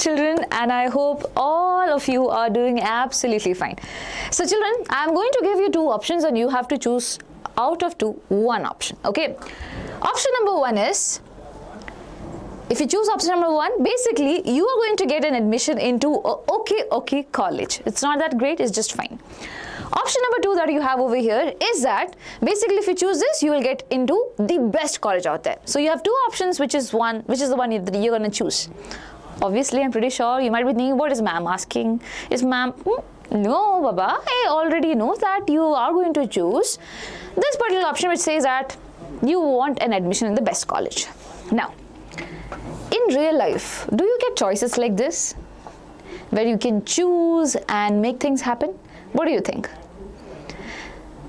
children, and I hope all of you are doing absolutely fine. So children, I'm going to give you two options and you have to choose out of two one option. Okay, option number one is, if you choose option number one, basically you are going to get an admission into a okay college. It's not that great, it's just fine. Option number two that you have over here is that basically if you choose this, you will get into the best college out there. So you have two options, which is the one that you're going to choose. Obviously, I'm pretty sure you might be thinking, what is ma'am asking? Is ma'am, no, Baba, I already know that you are going to choose this particular option, which says that you want an admission in the best college. Now, in real life, do you get choices like this, where you can choose and make things happen? What do you think?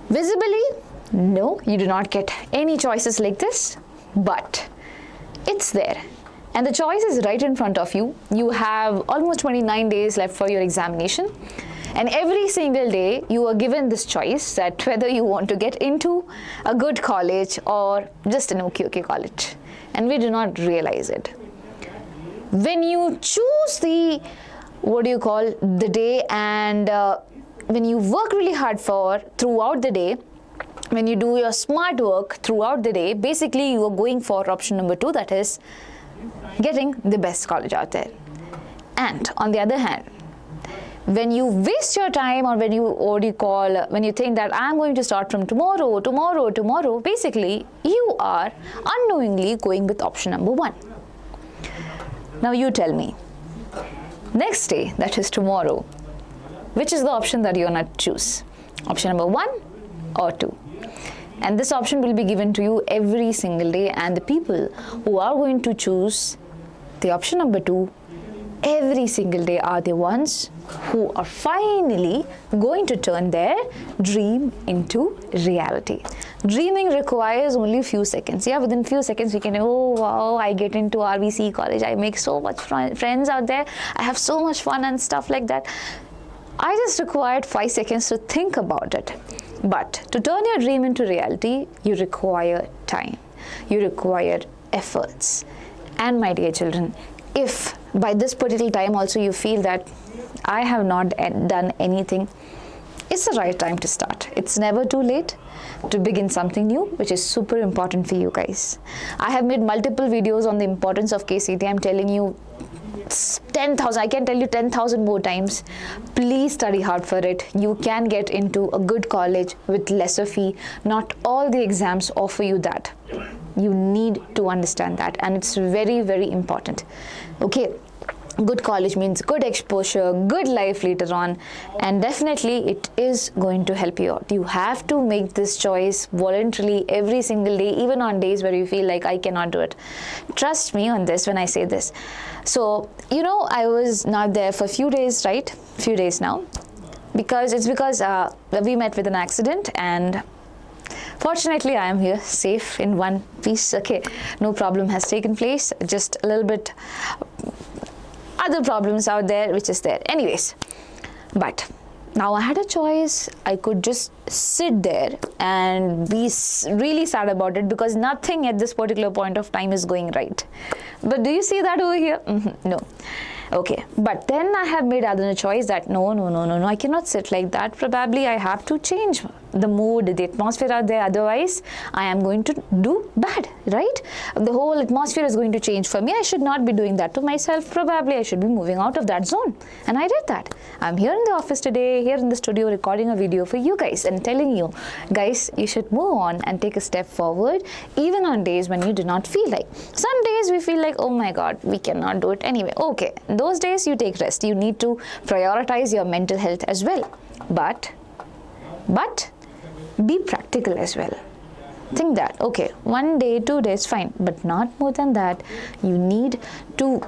Visibly, no, you do not get any choices like this, but it's there. And the choice is right in front of you. You have almost 29 days left for your examination. And every single day, you are given this choice that whether you want to get into a good college or just an okay college. And we do not realize it. When you choose the, the day, and when you work really hard throughout the day, when you do your smart work throughout the day, basically you are going for option number two, that is getting the best college out there. And on the other hand, when you waste your time, or when you think that I'm going to start from tomorrow, basically you are unknowingly going with option number one. Now you tell me, next day, that is tomorrow, which is the option that you're going to choose? Option number one or two? And this option will be given to you every single day, and the people who are going to choose the option number two every single day are the ones who are finally going to turn their dream into reality. Dreaming requires only few seconds. Yeah, within few seconds we can, oh wow, I get into RVC college, I make so much friends out there, I have so much fun and stuff like that. I just required 5 seconds to think about it. But to turn your dream into reality, you require time, you require efforts. And my dear children, if by this particular time also you feel that I have not done anything, it's the right time to start. It's never too late to begin something new, which is super important for you guys. I have made multiple videos on the importance of KCET. I'm telling you 10,000, I can tell you 10,000 more times. Please study hard for it. You can get into a good college with lesser fee. Not all the exams offer you that. You need to understand that, and it's very, very important. Okay, good college means good exposure, good life later on, and definitely it is going to help you out. You have to make this choice voluntarily every single day, even on days where you feel like I cannot do it. Trust me on this when I say this. So, I was not there for a few days, right? Few days now, because we met with an accident, and fortunately, I am here safe in one piece. Okay, no problem has taken place, just a little bit other problems out there, which is there. Anyways, but now I had a choice. I could just sit there and be really sad about it, because nothing at this particular point of time is going right. But do you see that over here? No. Okay, but then I have made another choice that no, I cannot sit like that. Probably I have to change the mood, the atmosphere out there, otherwise I am going to do bad, right? The whole atmosphere is going to change for me. I should not be doing that to myself. Probably I should be moving out of that zone, and I did that. I'm here in the office today, here in the studio, recording a video for you guys and telling you, guys, you should move on and take a step forward, even on days when you do not feel like. Some days we feel like, oh my God, we cannot do it anyway. Okay, those days you take rest. You need to prioritize your mental health as well. But be practical as well. Think that, okay, 1 day, 2 days, fine, but not more than that. You need to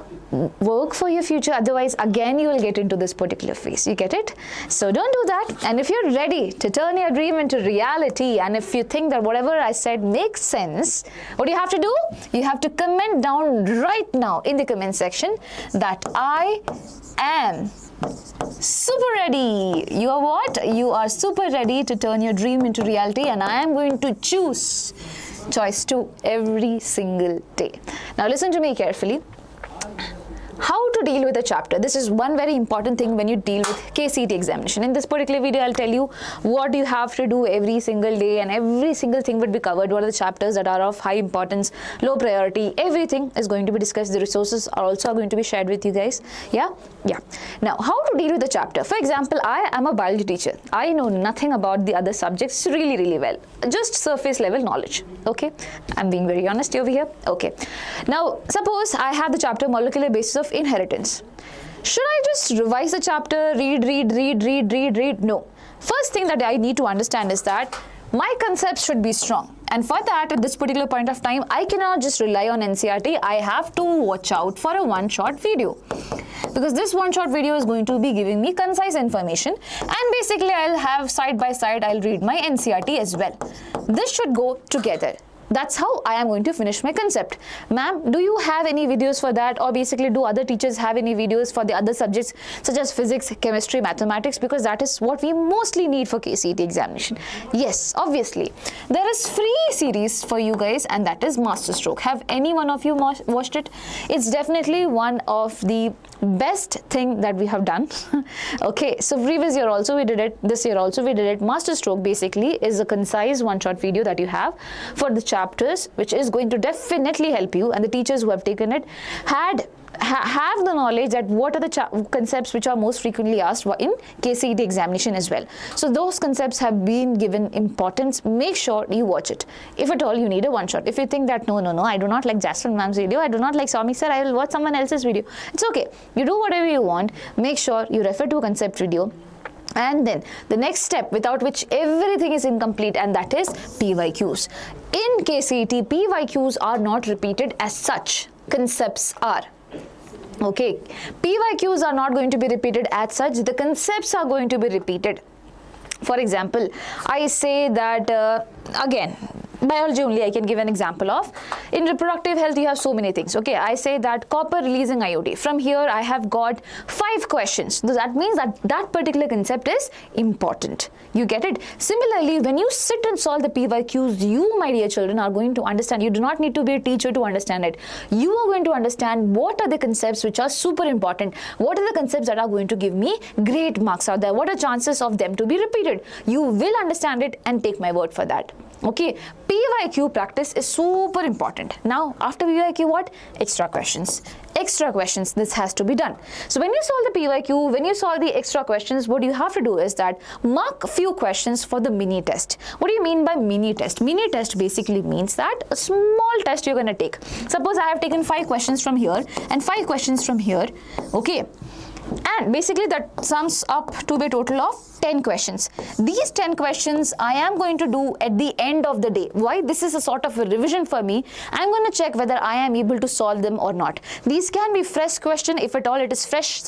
work for your future, otherwise again you will get into this particular phase. You get it? So don't do that. And if you're ready to turn your dream into reality, and if you think that whatever I said makes sense, what do you have to do? You have to comment down right now in the comment section that I am super ready. You are what? You are super ready to turn your dream into reality, and I am going to choose choice 2 every single day. Now listen to me carefully. How to deal with a chapter. This is one very important thing when you deal with KCET examination. In this particular video, I'll tell you what you have to do every single day, and every single thing would be covered. What are the chapters that are of high importance, low priority, everything is going to be discussed. The resources are also going to be shared with you guys. Yeah. Now, how to deal with the chapter. For example, I am a biology teacher. I know nothing about the other subjects really well. Just surface level knowledge. Okay. I'm being very honest over here. Okay. Now, suppose I have the chapter molecular basis of inheritance. Should I just revise the chapter, read? No. First thing that I need to understand is that my concepts should be strong. And for that, at this particular point of time, I cannot just rely on NCERT. I have to watch out for a one-shot video. Because this one-shot video is going to be giving me concise information. And basically, I'll have side by side, I'll read my NCERT as well. This should go together. That's how I am going to finish my concept. Ma'am, do you have any videos for that? Or basically, do other teachers have any videos for the other subjects such as physics, chemistry, mathematics? Because that is what we mostly need for KCET examination. Yes, obviously. There is free series for you guys, and that is Masterstroke. Have any one of you watched it? It's definitely one of the best thing that we have done. Okay, so previous year also we did it. This year also we did it. Masterstroke basically is a concise one-shot video that you have for the chapters, which is going to definitely help you, and the teachers who have taken it have the knowledge that what are the concepts which are most frequently asked in KCET examination as well. So those concepts have been given importance. Make sure you watch it. If at all you need a one shot. If you think that no, I do not like Jasmine ma'am's video, I do not like Swami sir, I will watch someone else's video. It's okay. You do whatever you want. Make sure you refer to a concept video. And then the next step, without which everything is incomplete, and that is PYQs. In KCET, PYQs are not repeated as such. Concepts are. Okay, PYQs are not going to be repeated as such. The concepts are going to be repeated. For example, I say that again, biology only I can give an example of. In reproductive health, you have so many things. Okay, I say that copper releasing IOD. From here, I have got 5 questions. So that means that that particular concept is important. You get it? Similarly, when you sit and solve the PYQs, you, my dear children, are going to understand. You do not need to be a teacher to understand it. You are going to understand what are the concepts which are super important. What are the concepts that are going to give me great marks out there? What are chances of them to be repeated? You will understand it, and take my word for that. Okay, PYQ practice is super important. Now, after PYQ, what? Extra questions. Extra questions, this has to be done. So when you solve the PYQ, when you solve the extra questions, what you have to do is that mark a few questions for the mini test. What do you mean by mini test? Mini test basically means that a small test you're going to take. Suppose I have taken 5 questions from here and 5 questions from here. Okay. And basically that sums up to be a total of 10 questions. These 10 questions I am going to do at the end of the day. Why? This is a sort of a revision for me. I'm going to check whether I am able to solve them or not. These can be fresh question. If at all it is fresh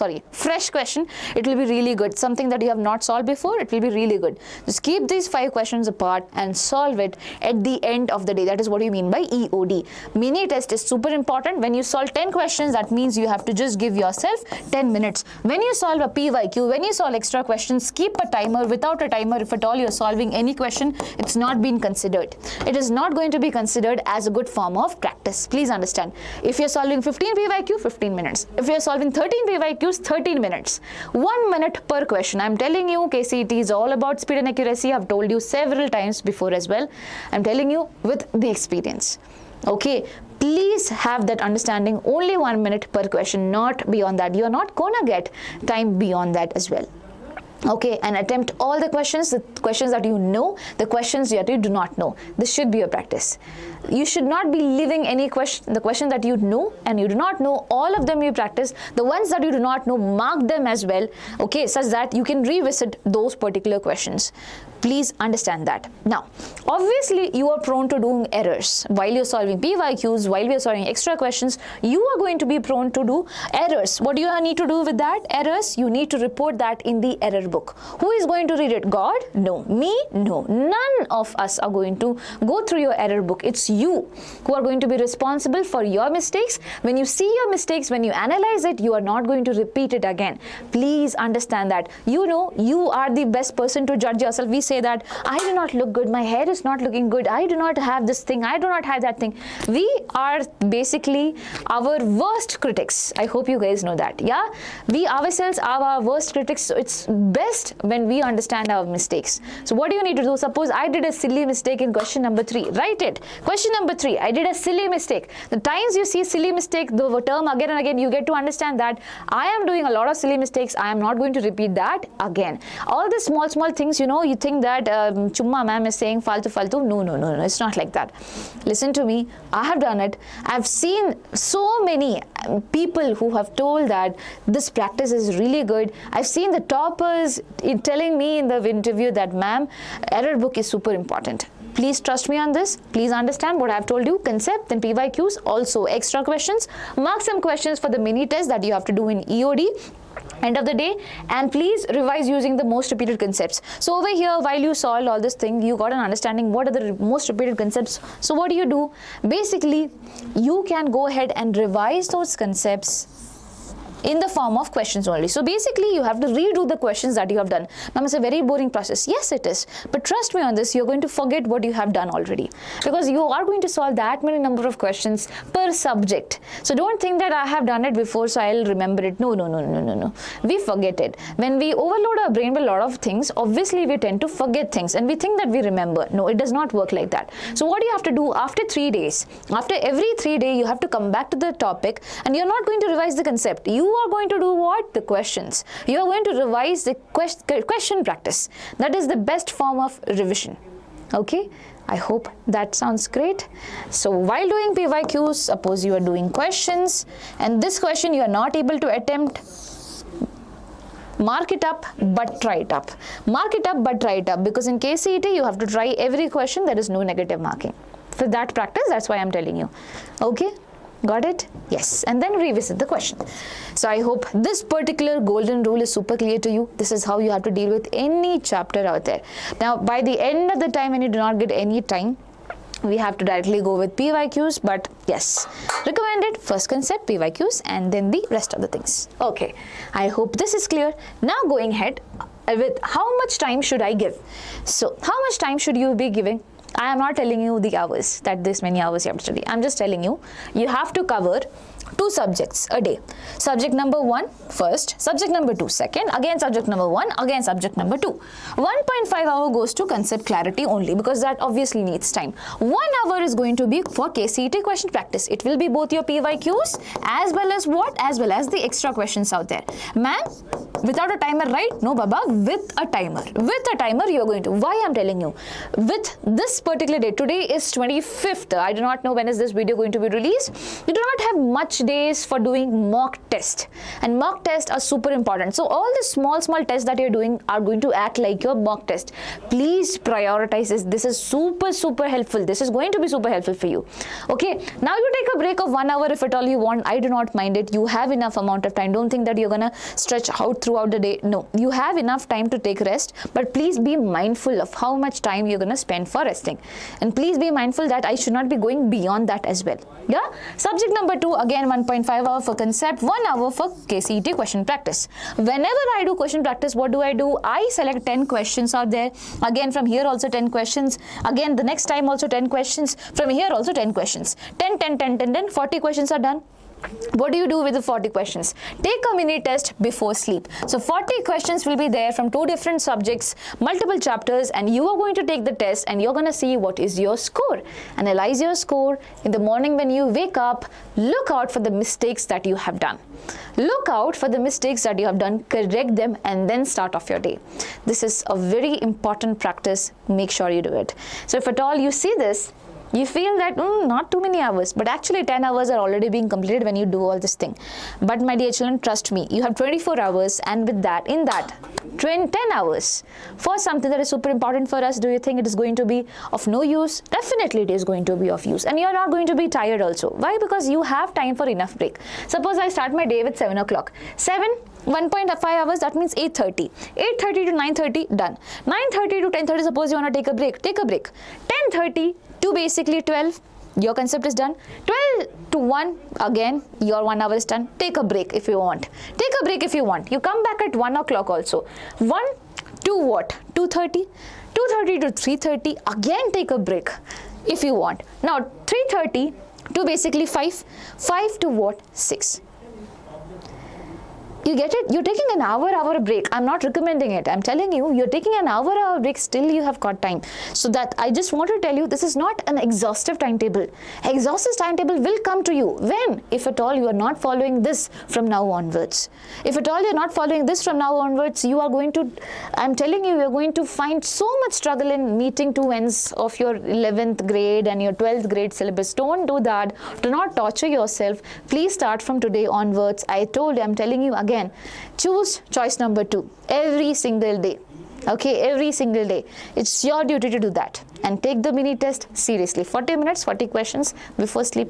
question, it will be really good. Something that you have not solved before, it will be really good. Just keep these 5 questions apart and solve it at the end of the day. That is what you mean by EOD. Mini test is super important. When you solve 10 questions, that means you have to just give yourself 10 minutes. When you solve a PYQ, when you solve extra questions, keep a timer. Without a timer, if at all you're solving any question, it's not been considered. It is not going to be considered as a good form of practice. Please understand. If you're solving 15 PYQ, 15 minutes. If you're solving 13 PYQs, 13 minutes. 1 minute per question. I'm telling you, KCET is all about speed and accuracy. I've told you several times before as well. I'm telling you with the experience. Okay, please have that understanding. Only 1 minute per question, not beyond that. You're not gonna get time beyond that as well. Okay, and attempt all the questions that you know, the questions that you do not know. This should be your practice. You should not be leaving any question, the question that you know and you do not know, all of them you practice. The ones that you do not know, mark them as well, okay, such that you can revisit those particular questions. Please understand that. Now, obviously, you are prone to doing errors. While you're solving PYQs, while we're solving extra questions, you are going to be prone to do errors. What do you need to do with that? Errors, you need to report that in the error book. Who is going to read it? God? No. Me? No. None of us are going to go through your error book. It's you who are going to be responsible for your mistakes. When you see your mistakes, when you analyze it, you are not going to repeat it again. Please understand that. You know, you are the best person to judge yourself. We say say that I do not look good, my hair is not looking good, I do not have this thing, I do not have that thing. We are basically our worst critics. I hope you guys know that. Yeah, we ourselves are our worst critics. So it's best when we understand our mistakes. So what do you need to do? Suppose I did a silly mistake in question number 3. Write it. Question number 3, I did a silly mistake. The times you see silly mistake, the term again and again, you get to understand that I am doing a lot of silly mistakes. I am not going to repeat that again. All the small things, you know, you think that chumma ma'am is saying faltu. No, it's not like that. Listen to me. I have done it. I've seen so many people who have told that this practice is really good. I've seen the toppers telling me in the interview that ma'am, error book is super important. Please trust me on this. Please understand what I've told you. Concept, then PYQs, also extra questions. Mark some questions for the mini test that you have to do in EOD. End of the day, and please revise using the most repeated concepts. So over here, while you solved all this thing, you got an understanding what are the most repeated concepts. So what do? Basically, you can go ahead and revise those concepts in the form of questions only. So basically, you have to redo the questions that you have done. Ma'am, it's a very boring process. Yes, it is. But trust me on this, you're going to forget what you have done already. Because you are going to solve that many number of questions per subject. So don't think that I have done it before, so I'll remember it. No. We forget it. When we overload our brain with a lot of things, obviously we tend to forget things. And we think that we remember. No, it does not work like that. So what do you have to do after 3 days? After every 3 days, you have to come back to the topic, and you're not going to revise the concept. You are going to do what? The questions. You are going to revise the question practice. That is the best form of revision. Okay? I hope that sounds great. So while doing PYQs, suppose you are doing questions, and this question you are not able to attempt, mark it up but try it up. Mark it up but try it up, because in KCET you have to try every question. There is no negative marking. For that practice, that's why I'm telling you. Okay? Got it? Yes. And then revisit the question. So I hope this particular golden rule is super clear to you. This is how you have to deal with any chapter out there. Now, by the end of the time, when you do not get any time, we have to directly go with PYQs. But yes, recommended first concept, PYQs, and then the rest of the things. Okay. I hope this is clear. Now going ahead with how much time should I give? So how much time should you be giving? I am not telling you the hours, that this many hours you have to study. I'm just telling you, you have to cover 2 subjects a day. Subject number 1 first, subject number 2 second, again subject number 1, again subject number 2. 1.5 hour goes to concept clarity only, because that obviously needs time. 1 hour is going to be for KCET question practice. It will be both your PYQs as well as what? As well as the extra questions out there. Ma'am, without a timer, right? No, Baba, with a timer. With a timer, you are going to. Why I'm telling you? With this particular day, today is 25th. I do not know when is this video going to be released. You do not have much days for doing mock test, and mock tests are super important. So all the small tests that you're doing are going to act like your mock test. Please prioritize this. This is super helpful. This is going to be super helpful for you. Okay, now you take a break of 1 hour if at all you want. I do not mind it. You have enough amount of time. Don't think that you're gonna stretch out throughout the day. No, you have enough time to take rest, but please be mindful of how much time you're gonna spend for resting, and please be mindful that I should not be going beyond that as well. Yeah, subject number 2, again 1.5 hour for concept, 1 hour for KCET question practice. Whenever I do question practice, what do? I select 10 questions out there. Again, from here also 10 questions. Again, the next time also 10 questions. From here also 10 questions. 10, 40 questions are done. What do you do with the 40 questions? Take a mini test before sleep. So 40 questions will be there from 2 different subjects, multiple chapters, and you are going to take the test and you're going to see what is your score. Analyze your score. In the morning when you wake up, look out for the mistakes that you have done. Look out for the mistakes that you have done, correct them, and then start off your day. This is a very important practice. Make sure you do it. So if at all you see this, you feel that not too many hours, but actually 10 hours are already being completed when you do all this thing. But my dear children, trust me, you have 24 hours, and with that, in that 10 hours for something that is super important for us. Do you think it is going to be of no use? Definitely it is going to be of use, and you are not going to be tired also. Why? Because you have time for enough break. Suppose I start my day with 7 o'clock. 1.5 hours, that means 8:30. 8:30 to 9:30, done. 9:30 to 10:30, suppose you want to take a break. Take a break. 10:30 to basically 12, your concept is done. 12 to 1, again, your 1 hour is done. Take a break if you want. Take a break if you want. You come back at 1 o'clock also. 1 to what? 2:30. 2:30 to 3:30, again take a break if you want. Now 3:30 to basically 5 to what? 6. You get it? You're taking an hour break. I'm not recommending it. I'm telling you, you're taking an hour break, still you have got time. So that I just want to tell you, this is not an exhaustive timetable. Exhaustive timetable will come to you when, if at all you are not following this from now onwards. If at all you're not following this from now onwards, you are going to, I'm telling you, you're going to find so much struggle in meeting two ends of your 11th grade and your 12th grade syllabus. Don't do that. Do not torture yourself. Please start from today onwards. I'm telling you again, choose choice number 2 every single day. Okay, every single day. It's your duty to do that. And take the mini test seriously. 40 minutes, 40 questions before sleep.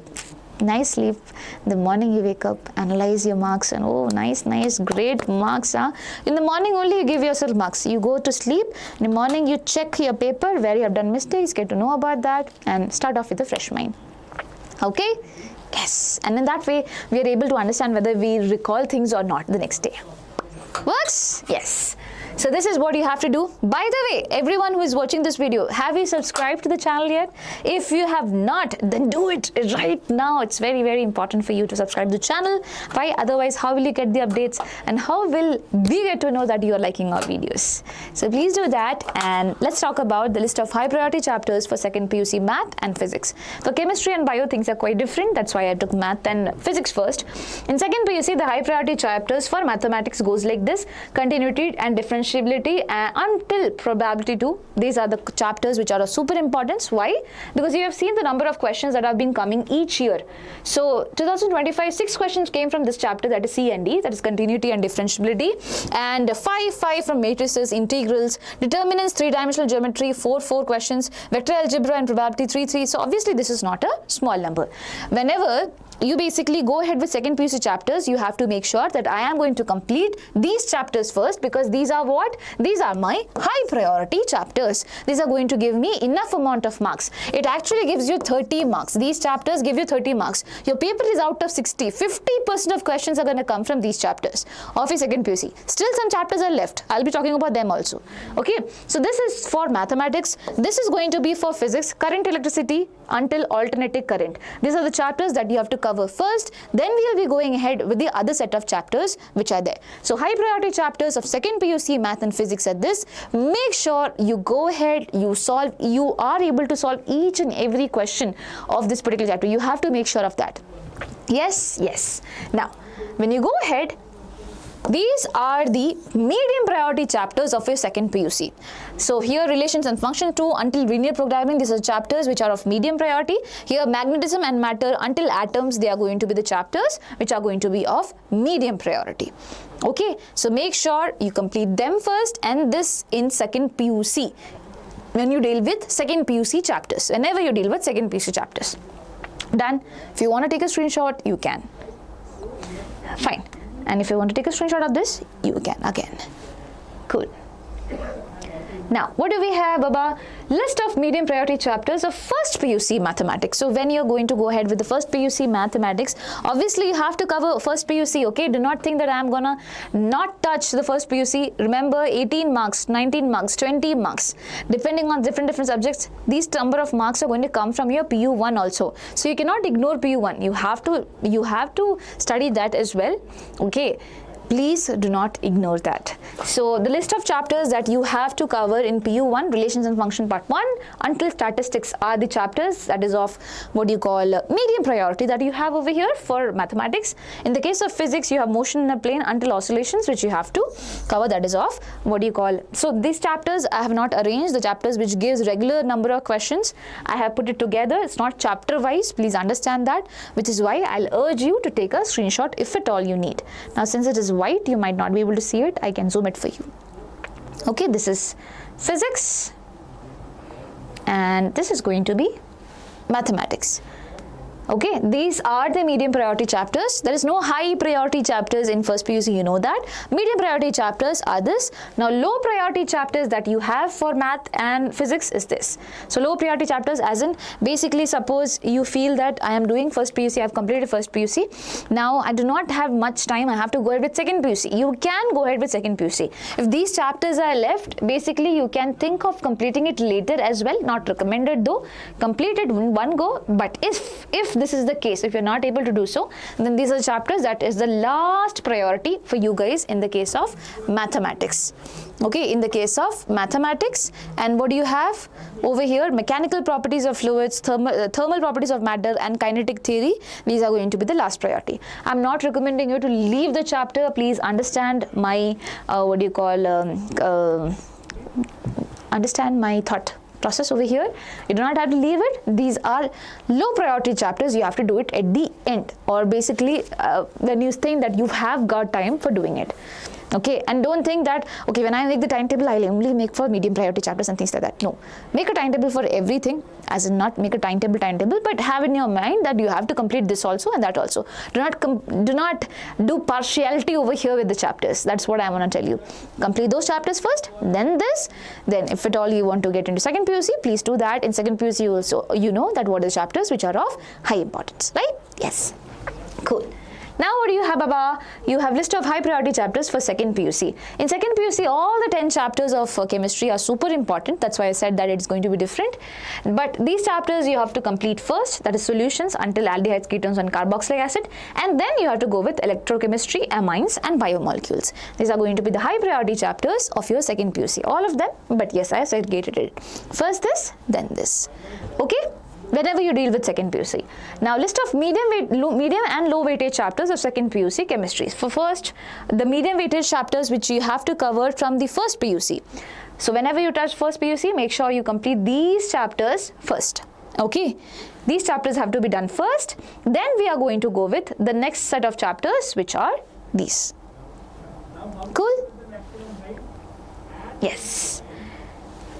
Nice sleep. In the morning you wake up, analyze your marks, and oh, nice, great marks. In the morning only you give yourself marks. You go to sleep. In the morning you check your paper where you have done mistakes, get to know about that, and start off with a fresh mind. Okay? Yes, and in that way we are able to understand whether we recall things or not the next day. Works? Yes. So this is what you have to do. By the way, everyone who is watching this video, have you subscribed to the channel yet? If you have not, then do it right now. It's very, very important for you to subscribe to the channel. Why? Otherwise, how will you get the updates, and how will we get to know that you are liking our videos? So please do that, and let's talk about the list of high priority chapters for second PUC math and physics. For chemistry and bio, things are quite different. That's why I took math and physics first. In second PUC, the high priority chapters for mathematics goes like this: continuity and differentiability until probability 2. These are the chapters which are of super importance. Why? Because you have seen the number of questions that have been coming each year. So 2025, 6 questions came from this chapter, that is C and D, that is continuity and differentiability, and 5 from matrices, integrals, determinants, 3-dimensional geometry, 4 questions, vector algebra and probability 3. So obviously this is not a small number. Whenever you basically go ahead with second PUC chapters, you have to make sure that I am going to complete these chapters first, because these are what? These are my high priority chapters. These are going to give me enough amount of marks. It actually gives you 30 marks. These chapters give you 30 marks. Your paper is out of 60. 50% of questions are going to come from these chapters of your second PUC. Still some chapters are left. I'll be talking about them also. Okay. So this is for mathematics. This is going to be for physics, current, electricity until alternating current. These are the chapters that you have to cover first. Then we will be going ahead with the other set of chapters which are there. So high priority chapters of second PUC math and physics are this. Make sure you go ahead, you are able to solve each and every question of this particular chapter. You have to make sure of that. Yes. Now, when you go ahead, these are the medium priority chapters of your second PUC. So here relations and function 2 until linear programming, these are chapters which are of medium priority. Here magnetism and matter until atoms, they are going to be the chapters which are going to be of medium priority. Okay, so make sure you complete them first, and this in second PUC when you deal with second PUC chapters, whenever you deal with second PUC chapters. Done. If you want to take a screenshot, you can. Fine. And if you want to take a screenshot of this, you can again. Cool. Now, what do we have, Baba? List of medium priority chapters of first PUC mathematics. So when you're going to go ahead with the first PUC mathematics, obviously you have to cover first PUC, okay? Do not think that I'm gonna not touch the first PUC. Remember, 18 marks, 19 marks, 20 marks. Depending on different subjects, these number of marks are going to come from your PU1 also. So you cannot ignore PU1. You have to study that as well, okay? Please do not ignore that. So the list of chapters that you have to cover in PU1, relations and function part 1 until statistics, are the chapters that is of what you call medium priority that you have over here for mathematics. In the case of physics, you have motion in a plane until oscillations, which you have to cover, that is of what you call. So these chapters I have not arranged, the chapters which gives regular number of questions. I have put it together. It's not chapter wise. Please understand that, which is why I'll urge you to take a screenshot if at all you need. Now since it is white, you might not be able to see it. I can zoom it for you. Okay, this is physics and this is going to be mathematics. Okay, these are the medium priority chapters. There is no high priority chapters in first PUC, you know that. Medium priority chapters are this. Now low priority chapters that you have for math and physics is this. So low priority chapters as in basically suppose you feel that I am doing first PUC, I have completed first PUC. Now I do not have much time, I have to go ahead with second PUC. You can go ahead with second PUC. If these chapters are left, basically you can think of completing it later as well. Not recommended though. Complete it in one go. But if this is the case, if you're not able to do so, then these are chapters that is the last priority for you guys in the case of mathematics. Okay, in the case of mathematics, and what do you have over here? Mechanical properties of fluids, thermal properties of matter, and kinetic theory. These are going to be the last priority. I'm not recommending you to leave the chapter. Please understand my understand my thought process over here. You do not have to leave it. These are low priority chapters. You have to do it at the end, or basically when you think that you have got time for doing it. Okay, and don't think that, okay, when I make the timetable, I'll only make for medium priority chapters and things like that. No, make a timetable for everything, as in not make a timetable, but have in your mind that you have to complete this also and that also. Do not do partiality over here with the chapters. That's what I want to tell you. Complete those chapters first, then this, then if at all you want to get into second PUC, please do that. In second PUC, you also, you know that what are the chapters which are of high importance, right? Yes, cool. Now what do you have, Baba? You have list of high priority chapters for second PUC. In second PUC, all the 10 chapters of chemistry are super important. That's why I said that it's going to be different. But these chapters you have to complete first, that is solutions until aldehydes, ketones and carboxylic acid. And then you have to go with electrochemistry, amines and biomolecules. These are going to be the high priority chapters of your second PUC. All of them, but yes, I segregated it. First this, then this. Okay? Whenever you deal with second PUC. Now list of medium and low weightage chapters of second PUC chemistry. For first, the medium weightage chapters which you have to cover from the first PUC. So whenever you touch first PUC, make sure you complete these chapters first. Okay, these chapters have to be done first. Then we are going to go with the next set of chapters which are these. Cool? Yes.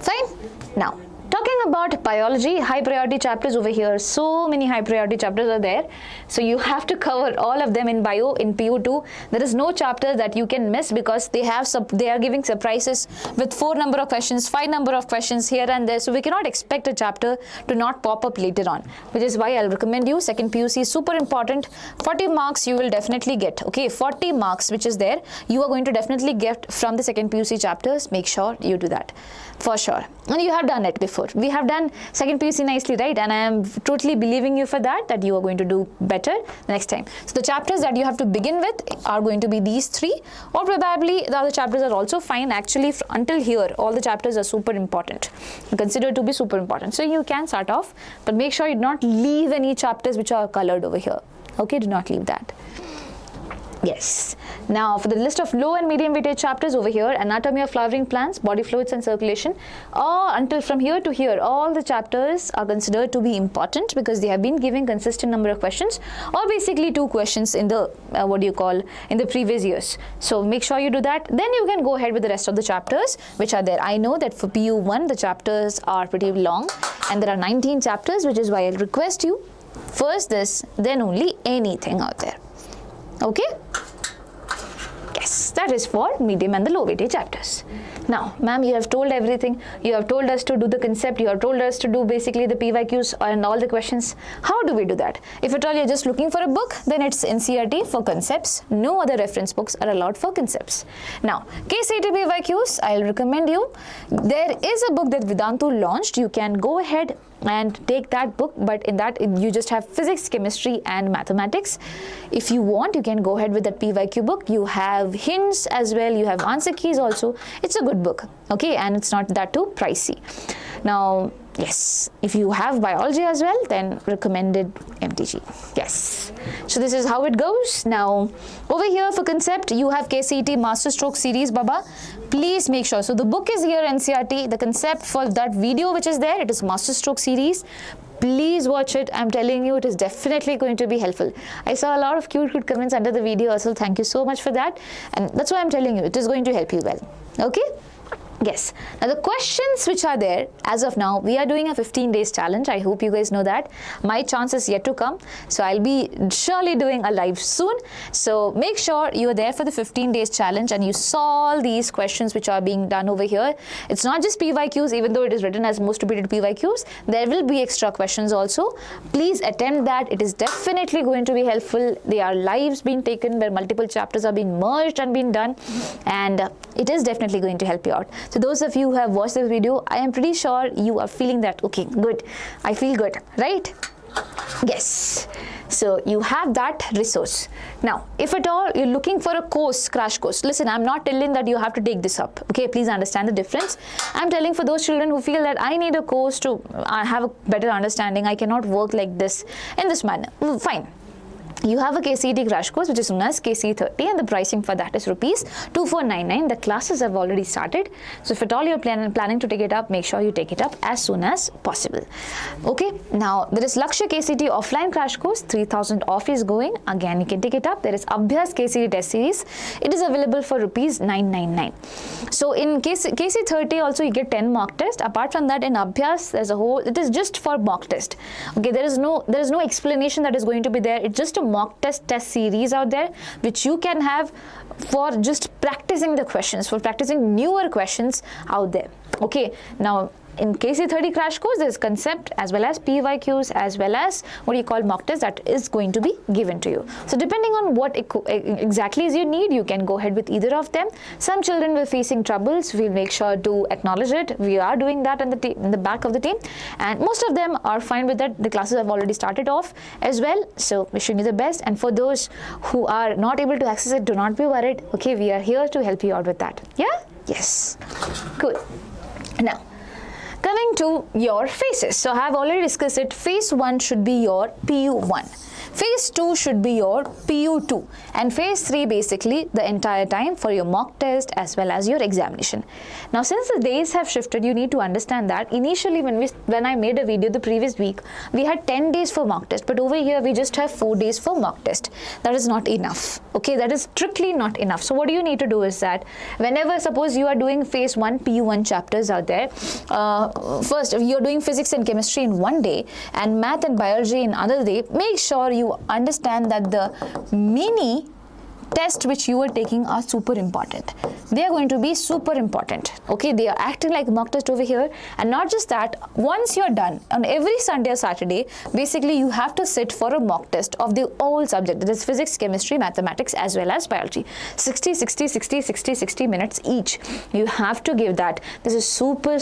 Fine. Now, talking about biology, high priority chapters over here, so many high priority chapters are there. So you have to cover all of them in bio, in PU2. There is no chapter that you can miss because they are giving surprises with 4 number of questions, 5 number of questions here and there. So we cannot expect a chapter to not pop up later on, which is why I'll recommend you second PUC is super important. 40 marks you will definitely get. Okay, 40 marks which is there, you are going to definitely get from the second PUC chapters. Make sure you do that for sure. And you have done it before. We have done second PUC nicely, right? And I am totally believing you for that you are going to do better next time. So the chapters that you have to begin with are going to be these 3, or probably the other chapters are also fine. Actually, until here, all the chapters are super important, considered to be super important. So you can start off, but make sure you do not leave any chapters which are colored over here. Okay, do not leave that. Yes. Now for the list of low and medium weightage chapters over here, anatomy of flowering plants, body fluids and circulation, until from here to here, all the chapters are considered to be important because they have been giving consistent number of questions, or basically 2 questions in the in the previous years. So make sure you do that. Then you can go ahead with the rest of the chapters which are there. I know that for PU1 the chapters are pretty long and there are 19 chapters, which is why I'll request you first this, then only anything out there. Okay? Yes, that is for medium and the low weightage chapters. Now, ma'am, you have told everything. You have told us to do the concept. You have told us to do basically the PYQs and all the questions. How do we do that? If at all you're just looking for a book, then it's NCERT for concepts. No other reference books are allowed for concepts. Now, KCET PYQs, I'll recommend you. There is a book that Vedantu launched. You can go ahead and take that book, but in that you just have physics, chemistry and mathematics. If you want, you can go ahead with that PYQ book. You have hints as well, you have answer keys also. It's a good book, okay, and it's not that too pricey. Now yes, if you have biology as well, then recommended MTG. Yes, so this is how it goes. Now over here for concept, you have KCET Master Stroke series, Baba. Please make sure, so the book is here NCERT, the concept for that video which is there, it is Master Stroke series. Please watch it. I'm telling you, it is definitely going to be helpful. I saw a lot of cute comments under the video also. Thank you so much for that. And that's why I'm telling you, it is going to help you well. Okay? Yes. Now the questions which are there as of now, we are doing a 15 days challenge. I hope you guys know that. My chance is yet to come. So I'll be surely doing a live soon. So make sure you are there for the 15 days challenge and you solve these questions which are being done over here. It's not just PYQs, even though it is written as most repeated PYQs. There will be extra questions also. Please attempt that. It is definitely going to be helpful. There are lives being taken where multiple chapters are being merged and being done. And it is definitely going to help you out. So those of you who have watched this video, I am pretty sure you are feeling that, okay, good, I feel good, right? Yes. So you have that resource. Now, if at all you're looking for a course, crash course, listen, I'm not telling that you have to take this up. Okay, please understand the difference. I'm telling for those children who feel that I need a course to have a better understanding, I cannot work like this in this manner. Fine. You have a KCET crash course which is known as KCET 30 and the pricing for that is rupees 2499. The classes have already started. So if at all you're planning to take it up, make sure you take it up as soon as possible. Okay, now there is Lakshya KCET offline crash course, 3000 off is going. Again, you can take it up. There is ABHYAS KCET test series. It is available for rupees 999. So in KCET 30 also you get 10 mock tests. Apart from that, in ABHYAS there's a whole, it is just for mock test. Okay, there is no explanation that is going to be there. It's just a mock test series out there which you can have for just practicing the questions, for practicing newer questions out there. Okay, now in KCET 30 crash course, there is concept as well as PYQs as well as what you call mock test that is going to be given to you. So depending on what exactly is your need, you can go ahead with either of them. Some children were facing troubles. We'll make sure to acknowledge it. We are doing that in the back of the team, and most of them are fine with that. The classes have already started off as well. So wishing you the best. And for those who are not able to access it, do not be worried. Okay, we are here to help you out with that. Yeah? Yes. Cool. Now, coming to your phases. So I have already discussed it. Phase 1 should be your PU1. Phase 2 should be your PU2. And phase 3 basically the entire time for your mock test as well as your examination. Now since the days have shifted, you need to understand that initially when I made a video the previous week, we had 10 days for mock test. But over here we just have 4 days for mock test. That is not enough. Okay, that is strictly not enough. So what you need to do is that whenever suppose you are doing phase 1 PU1 chapters out there, first if you're doing physics and chemistry in one day and math and biology in another day, make sure you understand that the mini tests which you are taking are super important. They are going to be super important. Okay, they are acting like mock test over here. And not just that, once you're done, on every Sunday or Saturday, basically you have to sit for a mock test of the whole subject. That is physics, chemistry, mathematics as well as biology. 60 minutes each. You have to give that. This is super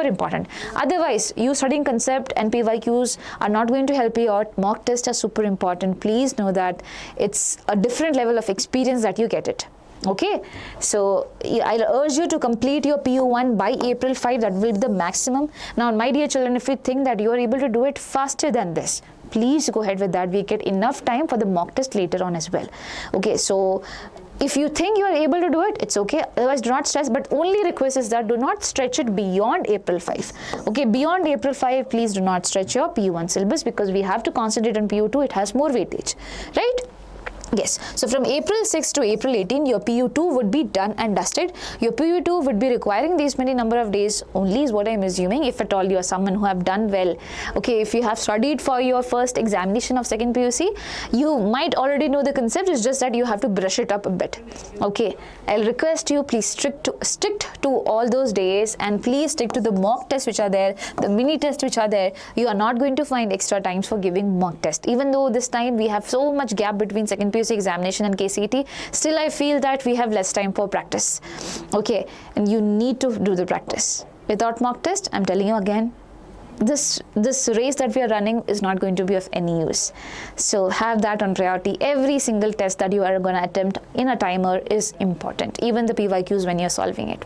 important. Otherwise, you studying concept and PYQs are not going to help you out. Mock tests are super important. Please know that it's a different level of experience that you get it. Okay, so I'll urge you to complete your PU1 by April 5. That will be the maximum. Now, my dear children, if you think that you are able to do it faster than this, please go ahead with that. We get enough time for the mock test later on as well. Okay, so if you think you are able to do it, it's okay. Otherwise, do not stress. But only request is that do not stretch it beyond April 5. Okay, beyond April 5, please do not stretch your PU1 syllabus because we have to concentrate on PU2. It has more weightage, right? Yes, so from April 6 to April 18, your PU2 would be done and dusted. Your PU2 would be requiring these many number of days only is what I'm assuming, if at all you are someone who have done well. Okay, if you have studied for your first examination of second PUC, you might already know the concept. It's just that you have to brush it up a bit. Okay, I'll request you, please stick to all those days and please stick to the mock tests which are there, the mini tests which are there. You are not going to find extra times for giving mock test. Even though this time we have so much gap between second PUC examination and KCET, still I feel that we have less time for practice. Okay, and you need to do the practice. Without mock test, I'm telling you again, this race that we are running is not going to be of any use. So have that on priority. Every single test that you are going to attempt in a timer is important, even the PYQs when you're solving it.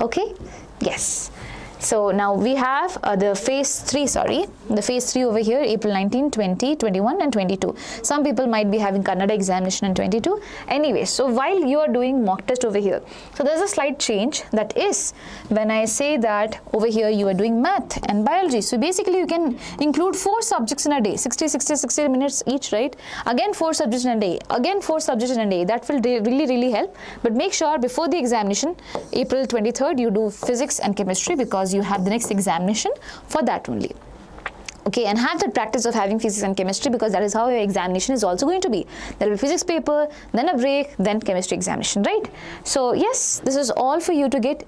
Okay, yes. So now we have the phase 3 over here, April 19, 20, 21 and 22. Some people might be having Kannada examination in 22. Anyway, so while you are doing mock test over here, so there's a slight change, that is when I say that over here you are doing math and biology. So basically you can include 4 subjects in a day, 60 minutes each, right? Again 4 subjects in a day, again 4 subjects in a day. That will really help. But make sure before the examination, April 23rd, you do physics and chemistry, because you have the next examination for that only. Okay, and have that practice of having physics and chemistry, because that is how your examination is also going to be. There will be physics paper, then a break, then chemistry examination, right? So yes, this is all for you to get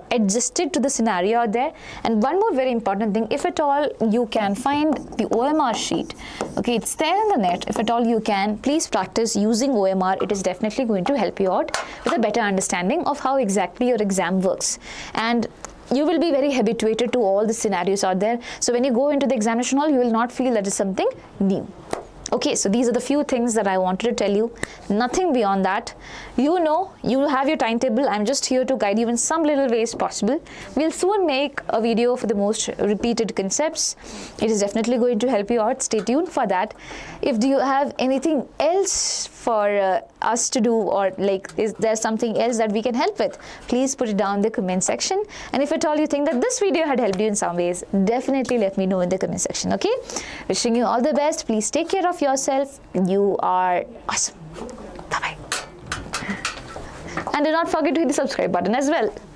adjusted to the scenario out there. And one more very important thing, if at all you can find the OMR sheet, okay, it's there in the net. If at all you can, please practice using OMR. It is definitely going to help you out with a better understanding of how exactly your exam works. And you will be very habituated to all the scenarios out there. So when you go into the examination hall, you will not feel that is something new. Okay, so these are the few things that I wanted to tell you. Nothing beyond that. You know, you have your timetable. I'm just here to guide you in some little ways possible. We'll soon make a video for the most repeated concepts. It is definitely going to help you out. Stay tuned for that. If you have anything else for us to do, or like is there something else that we can help with, please put it down in the comment section. And if at all you think that this video had helped you in some ways, definitely let me know in the comment section. Okay, wishing you all the best. Please take care of yourself. You are awesome. Bye bye. And do not forget to hit the subscribe button as well.